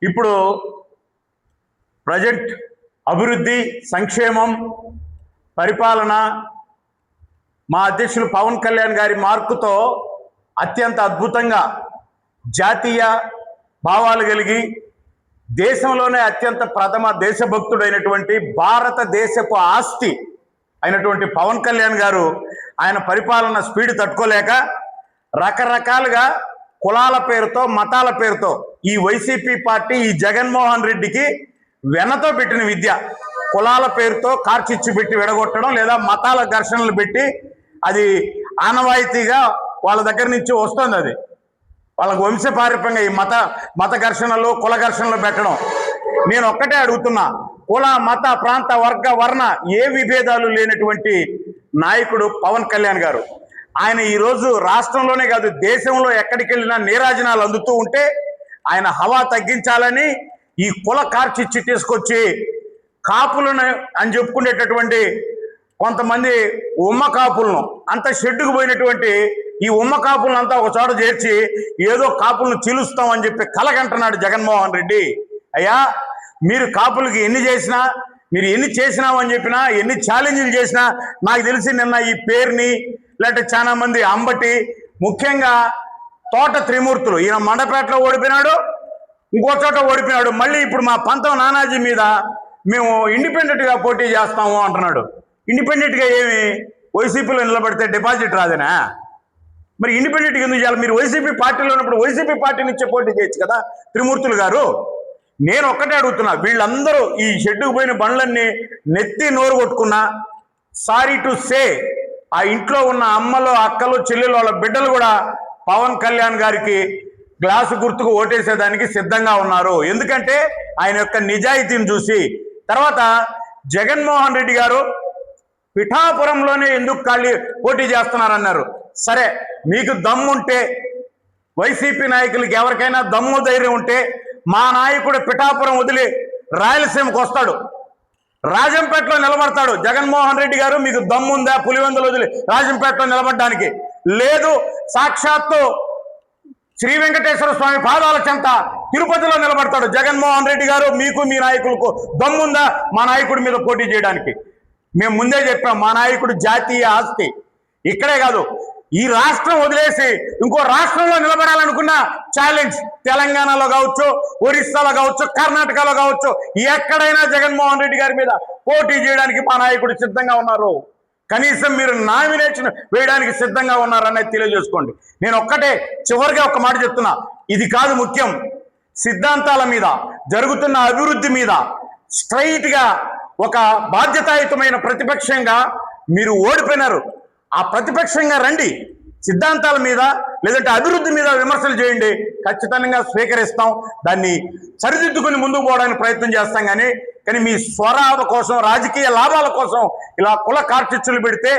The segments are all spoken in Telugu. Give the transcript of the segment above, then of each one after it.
ఇప్పుడు ప్రజెంట్ అభివృద్ధి, సంక్షేమం, పరిపాలన మా అధ్యక్షులు పవన్ కళ్యాణ్ గారి మార్కుతో అత్యంత అద్భుతంగా జాతీయ భావాలు కలిగి దేశంలోనే అత్యంత ప్రథమ దేశభక్తుడైనటువంటి భారతదేశపు ఆస్తి అయినటువంటి పవన్ కళ్యాణ్ గారు ఆయన పరిపాలన స్పీడ్ తట్టుకోలేక రకరకాలుగా కులాల పేరుతో, మతాల పేరుతో ఈ వైసీపీ పార్టీ, ఈ జగన్మోహన్ రెడ్డికి వెనతో పెట్టిన విద్య. కులాల పేరుతో కార్చిచ్చు పెట్టి విడగొట్టడం, లేదా మతాల ఘర్షణలు పెట్టి, అది ఆనవాయితీగా వాళ్ళ దగ్గర నుంచి వస్తుంది. అది వాళ్ళకు వంశపారపర్యంగా ఈ మత ఘర్షణలు, కుల ఘర్షణలు పెట్టడం. నేను ఒక్కటే అడుగుతున్నా, కుల, మత, ప్రాంత, వర్గ, వర్ణ ఏ విభేదాలు లేనటువంటి నాయకుడు పవన్ కళ్యాణ్ గారు. ఆయన ఈరోజు రాష్ట్రంలోనే కాదు, దేశంలో ఎక్కడికి వెళ్ళినా నీరాజనాలు అందుతూ ఉంటే ఆయన హవా తగ్గించాలని ఈ కుల కార్చిచ్చి తీసుకొచ్చి కాపులను అని చెప్పుకునేటటువంటి కొంతమంది ఉమ్మ కాపులను, అంత షెడ్డుకు పోయినటువంటి ఈ ఉమ్మ కాపులను అంతా ఒక చోట చేర్చి ఏదో కాపులను చీలుస్తామని చెప్పి కలగంటున్నాడు జగన్మోహన్ రెడ్డి. అయ్యా, మీరు కాపులకి ఎన్ని చేసినా, మీరు ఎన్ని చేసినామని చెప్పినా, ఎన్ని ఛాలెంజ్లు చేసినా, నాకు తెలిసి నిన్న ఈ పేరుని లేకపోతే చాలా మంది అంబటి, ముఖ్యంగా తోట త్రిమూర్తులు, ఈయన మండపేటలో ఓడిపోయినాడు, ఇంకో చోట ఓడిపోయినాడు. మళ్ళీ ఇప్పుడు మా పంతం నానాజీ మీద మేము ఇండిపెండెంట్గా పోటీ చేస్తాము అంటున్నాడు. ఇండిపెండెంట్గా ఏమి, వైసీపీలో నిలబడితే డిపాజిట్ రాదేనా? మరి ఇండిపెండెంట్గా ఎందుకు చేయాలి? మీరు వైసీపీ పార్టీలో ఉన్నప్పుడు వైసీపీ పార్టీ నుంచే పోటీ చేయొచ్చు కదా త్రిమూర్తులు గారు. నేను ఒక్కటే అడుగుతున్నా, వీళ్ళందరూ ఈ షెడ్డుకు పోయిన బండ్లన్నీ నెత్తి నోరు కొట్టుకున్నా, సారీ టు సే, ఆ ఇంట్లో ఉన్న అమ్మలు, అక్కలు, చెల్లెలు, వాళ్ళ బిడ్డలు కూడా పవన్ కళ్యాణ్ గారికి గ్లాసు గుర్తుకు ఓటేసేదానికి సిద్ధంగా ఉన్నారు. ఎందుకంటే ఆయన యొక్క నిజాయితీని చూసి. తర్వాత జగన్మోహన్ రెడ్డి గారు పిఠాపురంలోనే ఎందుకు పోటీ చేస్తున్నారన్నారు. సరే, మీకు దమ్ముంటే, వైసీపీ నాయకులకి ఎవరికైనా దమ్ము ధైర్యం ఉంటే, మా నాయకుడు పిఠాపురం వదిలి రాయలసీమకు వస్తాడు, రాజంపేటలో నిలబడతాడు. జగన్మోహన్ రెడ్డి గారు మీకు దమ్ముందా పులివెందులు వదిలి రాజంపేటలో నిలబడడానికి? లేదు, సాక్షాత్తు శ్రీ వెంకటేశ్వర స్వామి పాదాల చెంత తిరుపతిలో నిలబడతాడు జగన్మోహన్ రెడ్డి గారు. మీకు, మీ నాయకులకు దమ్ముందా మా నాయకుడి మీద పోటీ చేయడానికి? మేము ముందే చెప్పాం, మా నాయకుడు జాతీయ ఆస్తి. ఇక్కడే కాదు, ఈ రాష్ట్రం వదిలేసి ఇంకో రాష్ట్రంలో నిలబడాలనుకున్న ఛాలెంజ్, తెలంగాణలో కావచ్చు, ఒరిస్సాలో కావచ్చు, కర్ణాటకలో కావచ్చు, ఎక్కడైనా జగన్మోహన్ రెడ్డి గారి మీద పోటీ చేయడానికి మా నాయకుడు సిద్ధంగా ఉన్నారు. కనీసం మీరు నామినేషన్ వేయడానికి సిద్ధంగా ఉన్నారనేది తెలియజేసుకోండి. నేను ఒక్కటే చివరిగా ఒక మాట చెప్తున్నా, ఇది కాదు ముఖ్యం, సిద్ధాంతాల మీద, జరుగుతున్న అభివృద్ధి మీద స్ట్రైట్గా ఒక బాధ్యతాయుతమైన ప్రతిపక్షంగా మీరు ఓడిపోయినారు. ఆ ప్రతిపక్షంగా రండి, సిద్ధాంతాల మీద లేదంటే అభివృద్ధి మీద విమర్శలు చేయండి, ఖచ్చితంగా స్వీకరిస్తాం. దాన్ని సరిదిద్దుకుని ముందుకు పోవడానికి ప్రయత్నం చేస్తాం. కానీ మీ స్వరాల కోసం, రాజకీయ లాభాల కోసం ఇలా కుల కార్చిచ్చులు పెడితే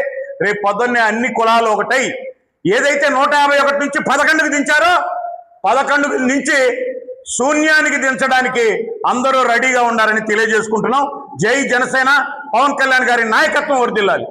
రేపు పొద్దున్నే అన్ని కులాలు ఒకటై ఏదైతే 151 నుంచి 11కి దించారో 11 నుంచి శూన్యానికి దించడానికి అందరూ రెడీగా ఉండాలని తెలియజేసుకుంటున్నాం. జై జనసేన, పవన్ కళ్యాణ్ గారి నాయకత్వం వర్ధిల్లాలి.